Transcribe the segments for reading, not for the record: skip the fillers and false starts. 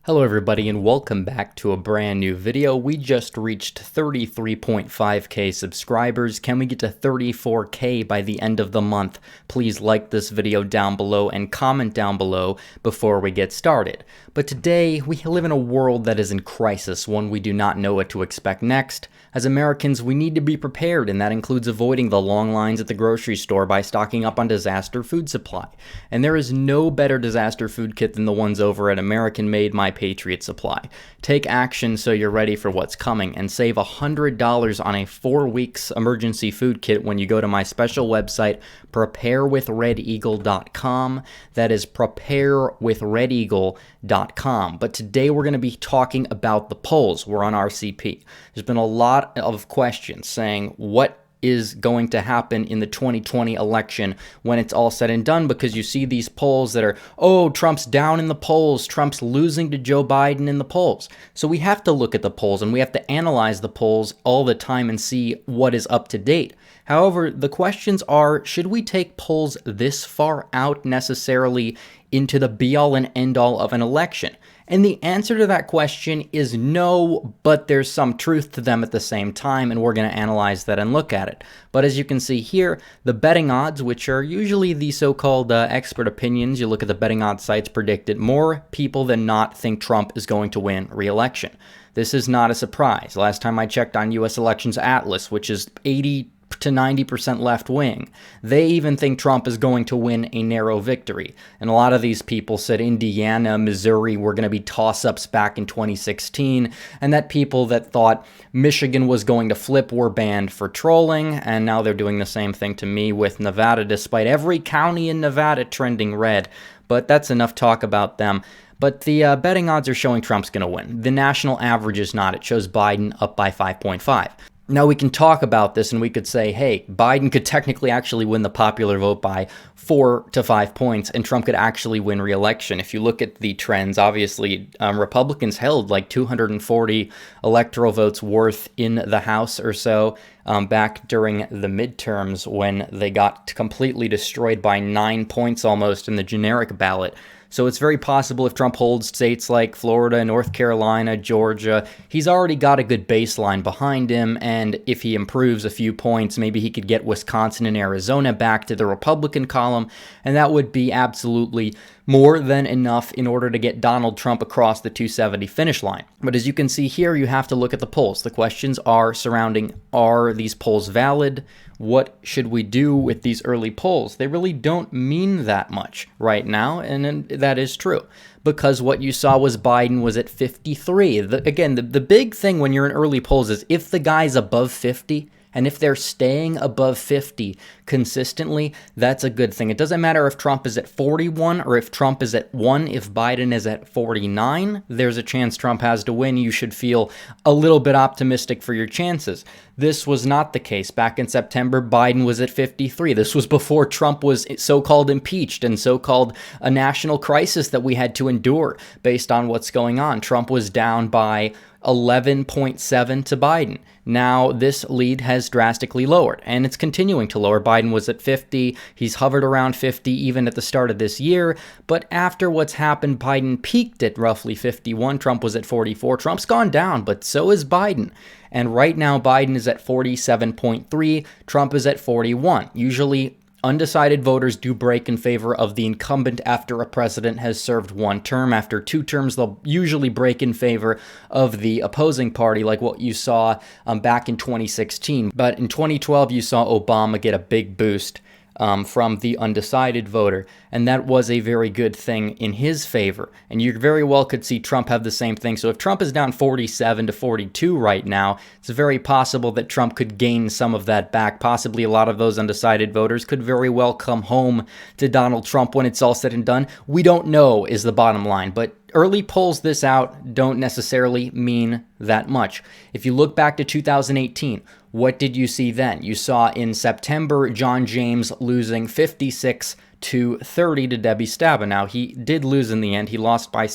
Hello everybody and welcome back to a brand new video. We just reached 33.5k subscribers. Can we get to 34k by the end of the month? Please like this video down below and comment down below before we get started. But today we live in a world that is in crisis, one we do not know what to expect next. As Americans, we need to be prepared, and that includes avoiding the long lines at the grocery store by stocking up on disaster food supply. And there is no better disaster food kit than the ones over at American-made My Patriot Supply. Take action so you're ready for what's coming and save $100 on a 4 weeks emergency food kit when you go to my special website, preparewithredeagle.com. That is preparewithredeagle.com. But today we're going to be talking about the polls. We're on RCP. There's been a lot of questions saying what is going to happen in the 2020 election when it's all said and done, because you see these polls that are, oh, Trump's down in the polls, Trump's losing to Joe Biden in the polls. So we have to look at the polls and we have to analyze the polls all the time and see what is up to date. However, the questions are, should we take polls this far out necessarily into the be-all and end-all of an election? And the answer to that question is no, but there's some truth to them at the same time, and we're going to analyze that and look at it. But as you can see here, the betting odds, which are usually the so-called expert opinions, you look at the betting odds sites, predicted more people than not think Trump is going to win re-election. This is not a surprise. Last time I checked on U.S. Elections Atlas, which is 80 to 90% left wing, they even think Trump is going to win a narrow victory. And a lot of these people said Indiana, Missouri were going to be toss-ups back in 2016, and that people that thought Michigan was going to flip were banned for trolling, and now they're doing the same thing to me with Nevada, despite every county in Nevada trending red. But that's enough talk about them. But the betting odds are showing Trump's going to win. The national average is not. It shows Biden up by 5.5. Now, we can talk about this and we could say, hey, Biden could technically actually win the popular vote by 4 to 5 points, and Trump could actually win re-election. If you look at the trends, obviously, Republicans held like 240 electoral votes worth in the House or so back during the midterms when they got completely destroyed by 9 points almost in the generic ballot. So it's very possible if Trump holds states like Florida, North Carolina, Georgia, he's already got a good baseline behind him, and if he improves a few points, maybe he could get Wisconsin and Arizona back to the Republican column, and that would be absolutely more than enough in order to get Donald Trump across the 270 finish line. But as you can see here, you have to look at the polls. The questions are surrounding, are these polls valid? What should we do with these early polls? They really don't mean that much right now, and that is true. Because what you saw was Biden was at 53. The big thing when you're in early polls is if the guy's above 50, and if they're staying above 50 consistently, that's a good thing. It doesn't matter if Trump is at 41 or if Trump is at 1. If Biden is at 49, there's a chance Trump has to win. You should feel a little bit optimistic for your chances. This was not the case. Back in September, Biden was at 53. This was before Trump was so-called impeached and so-called a national crisis that we had to endure based on what's going on. Trump was down by 11.7 to Biden. Now this lead has drastically lowered, and it's continuing to lower. Biden was at 50. He's hovered around 50 even at the start of this year, but after what's happened, Biden peaked at roughly 51. Trump was at 44. Trump's gone down, but so is Biden. And right now, Biden is at 47.3. Trump is at 41. Usually, undecided voters do break in favor of the incumbent after a president has served 1 term. After 2 terms, they'll usually break in favor of the opposing party, like what you saw back in 2016. But in 2012, you saw Obama get a big boost from the undecided voter, and that was a very good thing in his favor. And you very well could see Trump have the same thing. So if Trump is down 47 to 42 right now, it's very possible that Trump could gain some of that back. Possibly a lot of those undecided voters could very well come home to Donald Trump when it's all said and done. We don't know is the bottom line, but early polls this out don't necessarily mean that much. If you look back to 2018, what did you see then? You saw in September John James losing 56 to 30 to Debbie Stabenow. Now, he did lose in the end. He lost by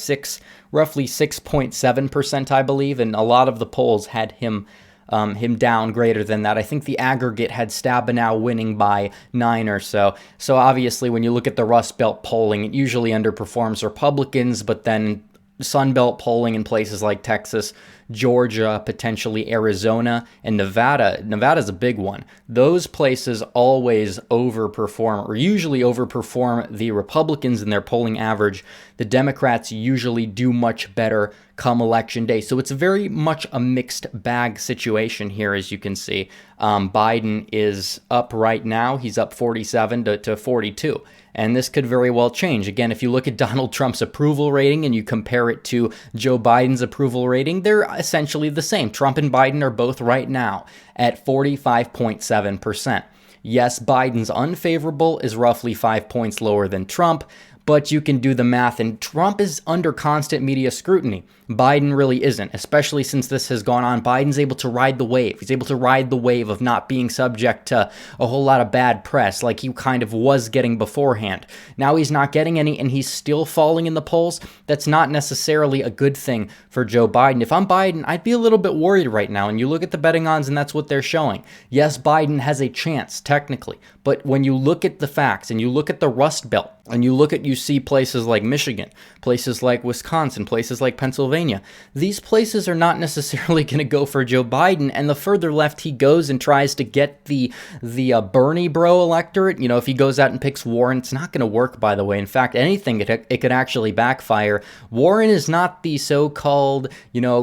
roughly 6.7%, I believe, and a lot of the polls had him down greater than that. I think the aggregate had Stabenow winning by 9 or so. So obviously, when you look at the Rust Belt polling, it usually underperforms Republicans, but then Sunbelt polling in places like Texas, Georgia, potentially Arizona, and Nevada. Nevada's a big one. Those places always overperform, or usually overperform, the Republicans in their polling average. The Democrats usually do much better come election day. So it's very much a mixed bag situation here, as you can see. Biden is up right now. He's up 47 to 42. And this could very well change. Again, if you look at Donald Trump's approval rating and you compare it to Joe Biden's approval rating, they're essentially the same. Trump and Biden are both right now at 45.7%. Yes, Biden's unfavorable is roughly 5 points lower than Trump, but you can do the math, and Trump is under constant media scrutiny. Biden really isn't, especially since this has gone on. Biden's able to ride the wave. He's able to ride the wave of not being subject to a whole lot of bad press like he kind of was getting beforehand. Now he's not getting any, and he's still falling in the polls. That's not necessarily a good thing for Joe Biden. If I'm Biden, I'd be a little bit worried right now, and you look at the betting odds, and that's what they're showing. Yes, Biden has a chance, technically, but when you look at the facts, and you look at the Rust Belt, and you see places like Michigan, places like Wisconsin, places like Pennsylvania, these places are not necessarily going to go for Joe Biden. And the further left he goes and tries to get the Bernie bro electorate, if he goes out and picks Warren, it's not going to work, by the way. In fact, anything, it could actually backfire. Warren is not the so-called,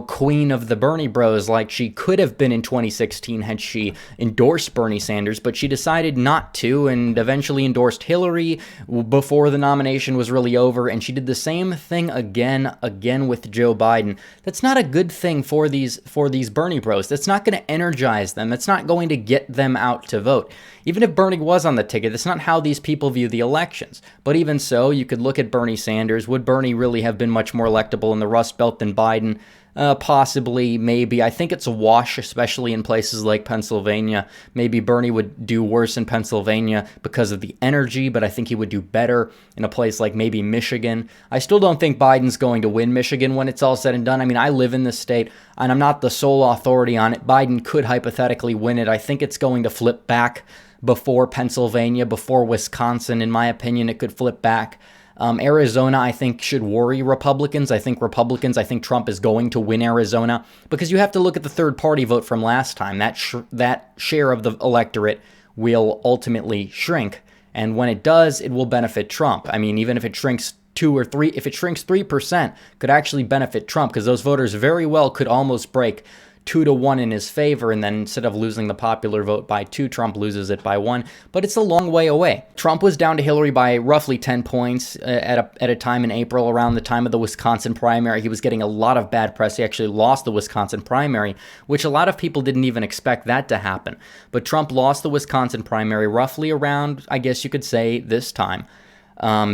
queen of the Bernie bros like she could have been in 2016 had she endorsed Bernie Sanders, but she decided not to and eventually endorsed Hillary before the nomination was really over, and she did the same thing again with Joe Biden. That's not a good thing for these Bernie bros. That's not going to energize them. That's not going to get them out to vote. Even if Bernie was on the ticket, that's not how these people view the elections. But even so, you could look at Bernie Sanders. Would Bernie really have been much more electable in the Rust Belt than Biden? Possibly, maybe. I think it's a wash, especially in places like Pennsylvania. Maybe Bernie would do worse in Pennsylvania because of the energy, but I think he would do better in a place like maybe Michigan. I still don't think Biden's going to win Michigan when it's all said and done. I mean, I live in this state, and I'm not the sole authority on it. Biden could hypothetically win it. I think it's going to flip back before Pennsylvania, before Wisconsin. In my opinion, it could flip back. Arizona, I think, should worry Republicans. I think Trump is going to win Arizona because you have to look at the third-party vote from last time. That share of the electorate will ultimately shrink, and when it does, it will benefit Trump. I mean, even if it shrinks 2 or 3, if it shrinks 3%, could actually benefit Trump because those voters very well could almost break 2-1 in his favor, and then instead of losing the popular vote by 2, Trump loses it by 1. But it's a long way away. Trump was down to Hillary by roughly 10 points at a time in April, around the time of the Wisconsin primary. He was getting a lot of bad press. He actually lost the Wisconsin primary, which a lot of people didn't even expect that to happen. But Trump lost the Wisconsin primary roughly around, I guess you could say, this time.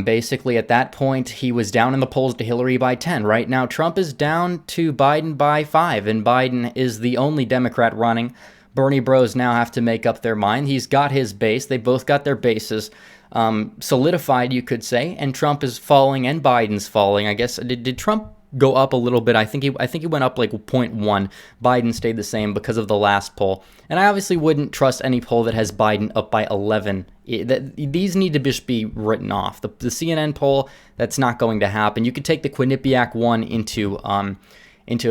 Basically, at that point, he was down in the polls to Hillary by 10. Right now, Trump is down to Biden by 5, and Biden is the only Democrat running. Bernie bros now have to make up their mind. He's got his base. They both got their bases solidified, you could say, and Trump is falling and Biden's falling. I guess, did Trump go up a little bit? I think he went up like 0.1. Biden stayed the same because of the last poll. And I obviously wouldn't trust any poll that has Biden up by 11. These need to just be written off. The CNN poll, that's not going to happen. You could take the Quinnipiac one into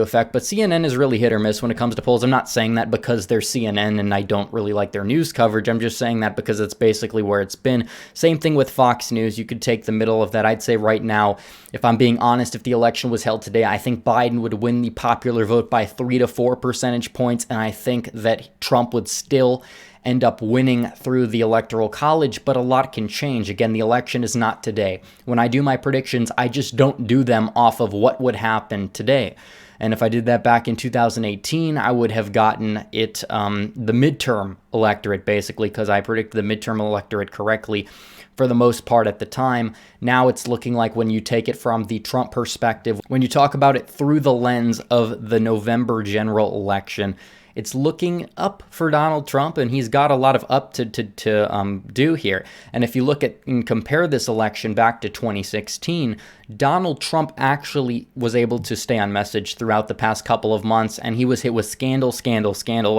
effect, but CNN is really hit or miss when it comes to polls. I'm not saying that because they're CNN and I don't really like their news coverage. I'm just saying that because it's basically where it's been. Same thing with Fox News. You could take the middle of that. I'd say right now, if I'm being honest, if the election was held today, I think Biden would win the popular vote by 3 to 4 percentage points, and I think that Trump would still end up winning through the Electoral College, but a lot can change. Again, the election is not today. When I do my predictions, I just don't do them off of what would happen today. And if I did that back in 2018, I would have gotten it the midterm electorate, basically, because I predicted the midterm electorate correctly for the most part at the time. Now it's looking like, when you take it from the Trump perspective, when you talk about it through the lens of the November general election, it's looking up for Donald Trump, and he's got a lot of up to do here. And if you look at and compare this election back to 2016, Donald Trump actually was able to stay on message throughout the past couple of months, and he was hit with scandal.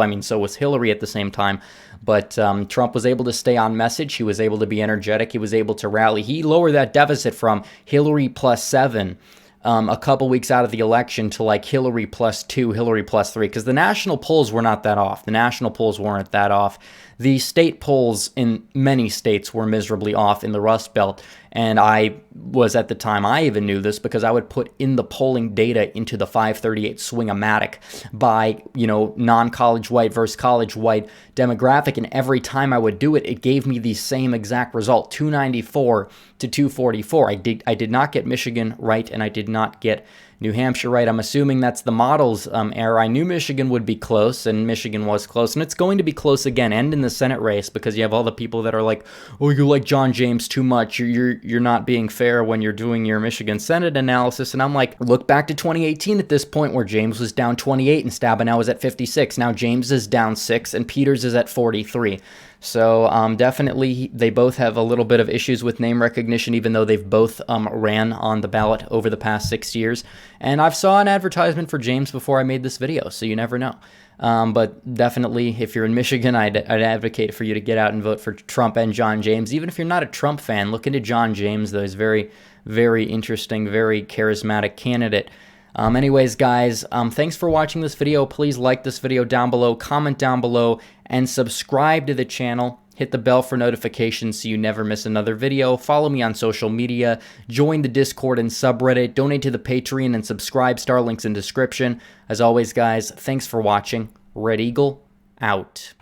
I mean, so was Hillary at the same time. But Trump was able to stay on message. He was able to be energetic. He was able to rally. He lowered that deficit from Hillary plus 7 a couple weeks out of the election to like Hillary +2, Hillary +3, because the national polls were not that off. The national polls weren't that off. The state polls in many states were miserably off in the Rust Belt, and I was, at the time, I even knew this because I would put in the polling data into the 538 Swing-O-Matic by, non-college white versus college white demographic, and every time I would do it, it gave me the same exact result, 294 to 244. I did not get Michigan right, and I did not get New Hampshire right. I'm assuming that's the model's error. I knew Michigan would be close, and Michigan was close, and it's going to be close again, and in the Senate race, because you have all the people that are like, oh, you like John James too much, you're not being fair when you're doing your Michigan Senate analysis, and I'm like, look back to 2018 at this point where James was down 28 and Stabenow was at 56. Now James is down 6 and Peters is at 43. So definitely they both have a little bit of issues with name recognition, even though they've both ran on the ballot over the past 6 years. And I've saw an advertisement for James before I made this video, so you never know. But definitely, if you're in Michigan, I'd advocate for you to get out and vote for Trump and John James. Even if you're not a Trump fan, look into John James, though. He's very, very interesting, very charismatic candidate. Anyways, guys, thanks for watching this video. Please like this video down below, comment down below, and subscribe to the channel. Hit the bell for notifications so you never miss another video. Follow me on social media. Join the Discord and subreddit. Donate to the Patreon and subscribe. Star links in description. As always, guys, thanks for watching. Red Eagle, out.